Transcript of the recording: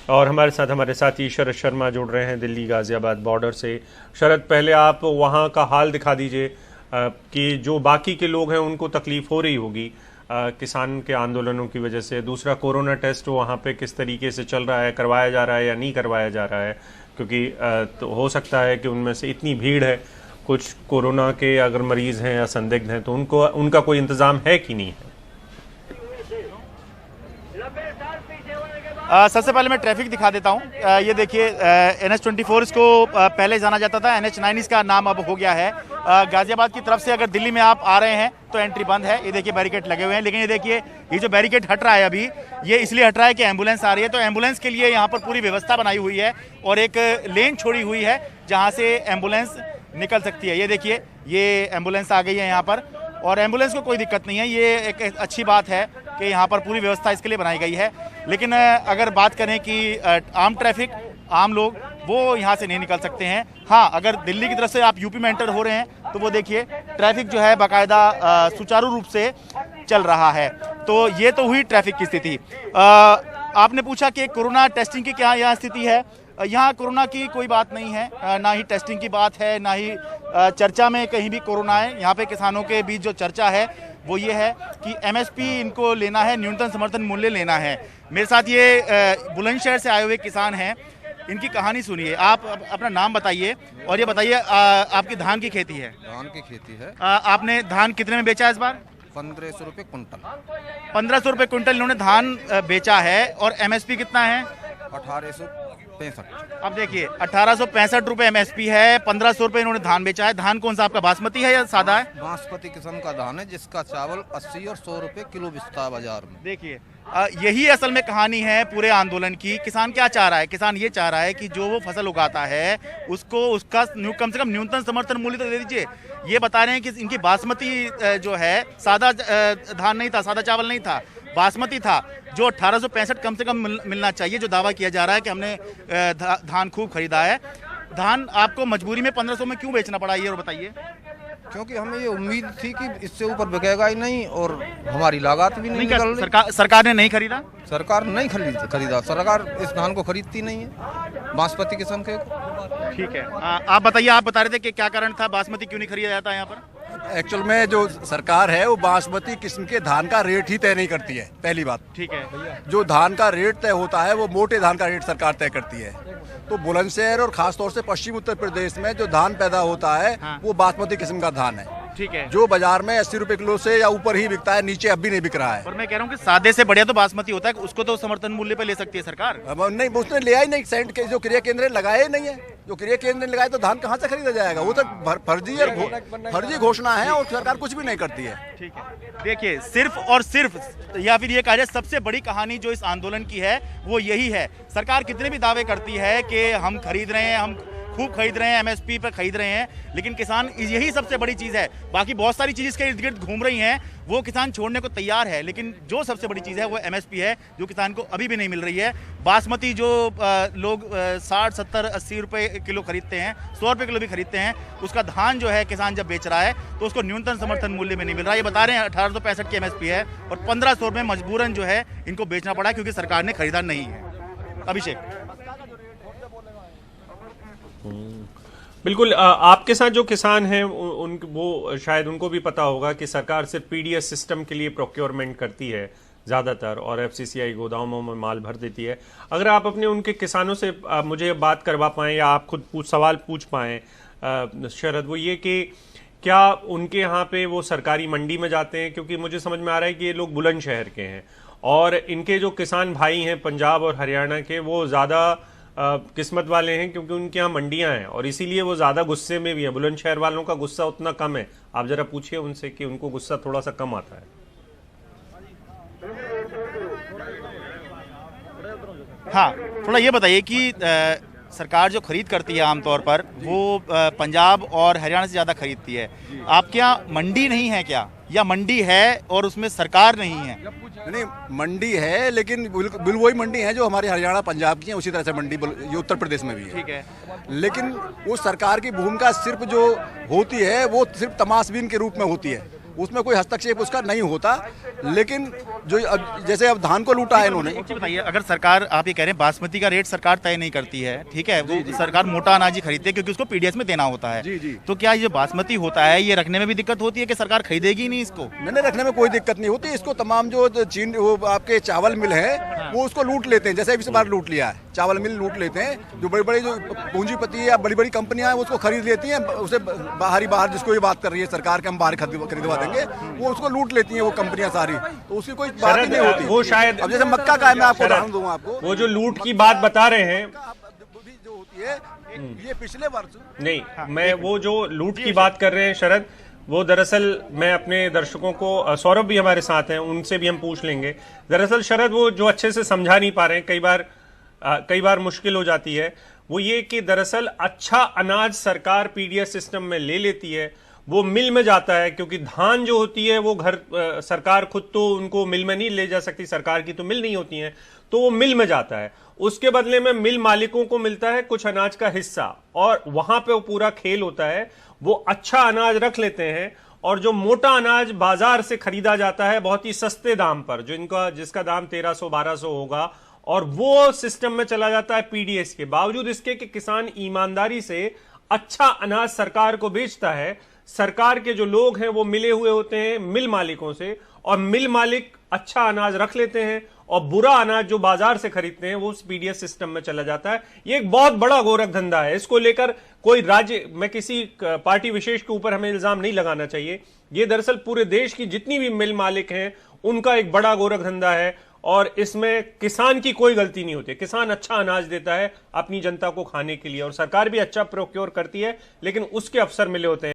और हमारे साथी शरद शर्मा जुड़ रहे हैं दिल्ली गाजियाबाद बॉर्डर से। शरद, पहले आप वहाँ का हाल दिखा दीजिए कि जो बाकी के लोग हैं उनको तकलीफ हो रही होगी किसान के आंदोलनों की वजह से। दूसरा, कोरोना टेस्ट वहाँ पे किस तरीके से चल रहा है, करवाया जा रहा है या नहीं करवाया जा रहा है, क्योंकि तो हो सकता है कि उनमें से इतनी भीड़ है, कुछ कोरोना के अगर मरीज हैं या संदिग्ध हैं तो उनका कोई इंतज़ाम है कि नहीं है? सबसे पहले मैं ट्रैफिक दिखा देता हूँ। ये देखिए NH-24 इसको पहले जाना जाता था, NH-9 इसका नाम अब हो गया है। गाजियाबाद की तरफ से अगर दिल्ली में आप आ रहे हैं तो एंट्री बंद है। ये देखिए बैरिकेड लगे हुए हैं, लेकिन ये देखिए ये जो बैरिकेड हट रहा है अभी, ये इसलिए हट रहा है कि एम्बुलेंस आ रही है, तो एम्बुलेंस के लिए यहाँ पर पूरी व्यवस्था बनाई हुई है और एक लेन छोड़ी हुई है जहाँ से एम्बुलेंस निकल सकती है। ये देखिए ये एम्बुलेंस आ गई है यहाँ पर और एम्बुलेंस को कोई दिक्कत नहीं है। ये एक अच्छी बात है कि यहाँ पर पूरी व्यवस्था इसके लिए बनाई गई है। लेकिन अगर बात करें कि आम ट्रैफिक, आम लोग वो यहाँ से नहीं निकल सकते हैं। हाँ, अगर दिल्ली की तरफ से आप यूपी में एंटर हो रहे हैं तो वो देखिए ट्रैफिक जो है बाकायदा सुचारू रूप से चल रहा है। तो ये तो हुई ट्रैफिक की स्थिति। आपने पूछा कि कोरोना टेस्टिंग की क्या यहाँ स्थिति है। यहाँ कोरोना की कोई बात नहीं है, ना ही टेस्टिंग की बात है, ना ही चर्चा में कहीं भी कोरोना है। यहाँ पे किसानों के बीच जो चर्चा है वो ये है कि MSP इनको लेना है, न्यूनतम समर्थन मूल्य लेना है। मेरे साथ ये बुलंदशहर से आए हुए किसान हैं, इनकी कहानी सुनिए। आप अपना नाम बताइए और ये बताइए आपकी धान की खेती है? धान की खेती है। आपने धान कितने में बेचा है इस बार? 1500 रुपये कुंटल। 1500 रुपये कुंटल इन्होंने धान बेचा है और MSP कितना है? 1865। अब देखिए 1865 रुपये MSP है, 1500 रुपये इन्होंने धान बेचा है। धान कौन सा आपका, बासमती है या सादा है? बासमती किस्म का धान है जिसका चावल 80 और 100 रुपये किलो बिकता है बाजार में। देखिए यही असल में कहानी है पूरे आंदोलन की। किसान क्या चाह रहा है? किसान ये चाह रहा है कि जो वो फसल उगाता है उसको उसका कम से कम न्यूनतम समर्थन मूल्य तो दे दीजिए। ये बता रहे हैं कि इनकी बासमती जो है, सादा धान नहीं था, सादा चावल नहीं था, बासमती था, जो 1865 कम से कम मिलना चाहिए, जो दावा किया जा रहा है कि हमने धान खूब खरीदा है। धान आपको मजबूरी में 1500 में क्यों बेचना पड़ा, ये और बताइए। क्योंकि हमें ये उम्मीद थी कि इससे ऊपर बिकेगा ही नहीं और हमारी लागत भी नहीं निकल रही। सरकार ने नहीं खरीदा? सरकार नहीं खरीदा। सरकार इस धान को खरीदती नहीं है, बासमती किस्म के। ठीक है, आप बताइए, आप बता रहे थे कि क्या कारण था, बासमती क्यों नहीं खरीदा जाता यहाँ पर? एक्चुअल में जो सरकार है वो बासमती किस्म के धान का रेट ही तय नहीं करती है, पहली बात। ठीक है, जो धान का रेट तय होता है वो मोटे धान का रेट सरकार तय करती है। तो बुलंदशहर और खासतौर से पश्चिम उत्तर प्रदेश में जो धान पैदा होता है वो बासमती किस्म का धान है। ठीक है, जो बाजार में 80 रुपए किलो से या ऊपर ही बिकता है, नीचे अब भी नहीं बिक रहा है। पर मैं कह रहा हूँ कि सादे से बढ़िया तो बासमती होता है, उसको तो समर्थन मूल्य पे ले सकती है सरकार। नहीं, उसने लिया ही नहीं। सेंट के जो क्रय केंद्र लगाए ही नहीं है, जो क्रय केंद्र लगाए तो धान कहाँ से खरीदा जाएगा? वो तो फर्जी घोषणा है और सरकार कुछ भी नहीं करती है। ठीक है, देखिए सिर्फ और सिर्फ या फिर ये कहा जाए सबसे बड़ी कहानी जो इस आंदोलन की है वो यही है। सरकार कितने भी दावे करती है कि हम खरीद रहे हैं, हम खूब खरीद रहे हैं, MSP पर खरीद रहे हैं, लेकिन किसान, यही सबसे बड़ी चीज़ है। बाकी बहुत सारी चीज़ इसके इर्द गिर्द घूम रही हैं, वो किसान छोड़ने को तैयार है, लेकिन जो सबसे बड़ी चीज़ है वो MSP है, जो किसान को अभी भी नहीं मिल रही है। बासमती जो लोग 60, 70, 80 रुपये किलो खरीदते हैं, 100 रुपये किलो भी खरीदते हैं, उसका धान जो है किसान जब बेच रहा है तो उसको न्यूनतम समर्थन मूल्य में नहीं मिल रहा है। ये बता रहे हैं 1865 की MSP है और 1500 रुपये मजबूरन जो है इनको बेचना पड़ा क्योंकि सरकार ने खरीदा नहीं है। अभिषेक, बिल्कुल, आपके साथ जो किसान हैं वो शायद उनको भी पता होगा कि सरकार सिर्फ PDS सिस्टम के लिए प्रोक्योरमेंट करती है ज़्यादातर और FCCI गोदामों में माल भर देती है। अगर आप अपने उनके किसानों से मुझे बात करवा पाएँ या आप खुद सवाल पूछ पाएँ शरद, वो ये कि क्या उनके यहाँ पे वो सरकारी मंडी में जाते हैं? क्योंकि मुझे समझ में आ रहा है कि ये लोग बुलंदशहर के हैं और इनके जो किसान भाई हैं पंजाब और हरियाणा के, वो ज़्यादा किस्मत वाले हैं क्योंकि उनके यहाँ मंडियां हैं और इसीलिए वो ज़्यादा गुस्से में भी हैं। बुलंदशहर वालों का गुस्सा उतना कम है। आप ज़रा पूछिए उनसे कि उनको गुस्सा थोड़ा सा कम आता है। हाँ, थोड़ा ये बताइए कि सरकार जो खरीद करती है आमतौर पर वो पंजाब और हरियाणा से ज़्यादा खरीदती है। आपके यहाँ मंडी नहीं है क्या, या मंडी है और उसमें सरकार नहीं है? नहीं, मंडी है, लेकिन बिल्कुल वही मंडी है जो हमारे हरियाणा पंजाब की है, उसी तरह से मंडी ये उत्तर प्रदेश में भी है। ठीक है, लेकिन वो सरकार की भूमिका सिर्फ जो होती है वो सिर्फ तमाशबीन के रूप में होती है। उसमें कोई हस्तक्षेप उसका नहीं होता। लेकिन जो जैसे अब धान को लूटा है इन्होंने। एक चीज़ बताइए, अगर सरकार, आप ये कह रहे हैं बासमती का रेट सरकार तय नहीं करती है, ठीक है, वो सरकार मोटा अनाज ही खरीदती है क्योंकि उसको पीडीएस में देना होता है। जी, जी। तो क्या ये बासमती होता है, ये रखने में भी दिक्कत होती है कि सरकार खरीदेगी ही नहीं इसको? नहीं, रखने में कोई दिक्कत नहीं होती। इसको तमाम जो चीन वो आपके चावल मिल है वो उसको लूट लेते हैं, जैसे इस बार लूट लिया है, चावल मिल लूट लेते हैं। जो बड़ी बड़ी जो पूंजीपति या बड़ी बड़ी कंपनियां हैं उसको खरीद लेती हैं, उसे बाहर जिसको ये बात कर रही है सरकार के हम बाहर खरीदवा देंगे, वो उसको लूट लेती हैं वो कंपनियां सारी, तो उसकी कोई बात ही नहीं होती। वो शायद अब जैसे मक्का का है, मैं आपको उदाहरण दूंगा आपको, वो जो लूट की बात बता रहे हैं, जो होती है ये पिछले वर्ष नहीं, मैं वो जो लूट की बात कर रहे हैं शरद, वो दरअसल मैं अपने दर्शकों को, सौरभ भी हमारे साथ हैं, उनसे भी हम पूछ लेंगे। दरअसल शरद वो जो अच्छे से समझा नहीं पा रहे हैं, कई बार मुश्किल हो जाती है, वो ये कि दरअसल अच्छा अनाज सरकार पीडीएस सिस्टम में ले लेती है, वो मिल में जाता है, क्योंकि धान जो होती है वो सरकार खुद तो उनको मिल में नहीं ले जा सकती, सरकार की तो मिल नहीं होती है, तो वो मिल में जाता है। उसके बदले में मिल मालिकों को मिलता है कुछ अनाज का हिस्सा, और वहां पे वो पूरा खेल होता है। वो अच्छा अनाज रख लेते हैं, और जो मोटा अनाज बाजार से खरीदा जाता है बहुत ही सस्ते दाम पर, जिसका दाम 1300-1200 होगा, और वो सिस्टम में चला जाता है पीडीएस के। बावजूद इसके कि किसान ईमानदारी से अच्छा अनाज सरकार को बेचता है, सरकार के जो लोग हैं वो मिले हुए होते हैं मिल मालिकों से, और मिल मालिक अच्छा अनाज रख लेते हैं, और बुरा अनाज जो बाजार से खरीदते हैं वो पीडीएस सिस्टम में चला जाता है। ये एक बहुत बड़ा गोरख धंधा है। इसको लेकर कोई राज्य, मैं किसी पार्टी विशेष के ऊपर हमें इल्जाम नहीं लगाना चाहिए, ये दरअसल पूरे देश की जितनी भी मिल मालिक हैं उनका एक बड़ा गोरख धंधा है, और इसमें किसान की कोई गलती नहीं होती। किसान अच्छा अनाज देता है अपनी जनता को खाने के लिए, और सरकार भी अच्छा प्रोक्योर करती है, लेकिन उसके अफसर मिले होते हैं।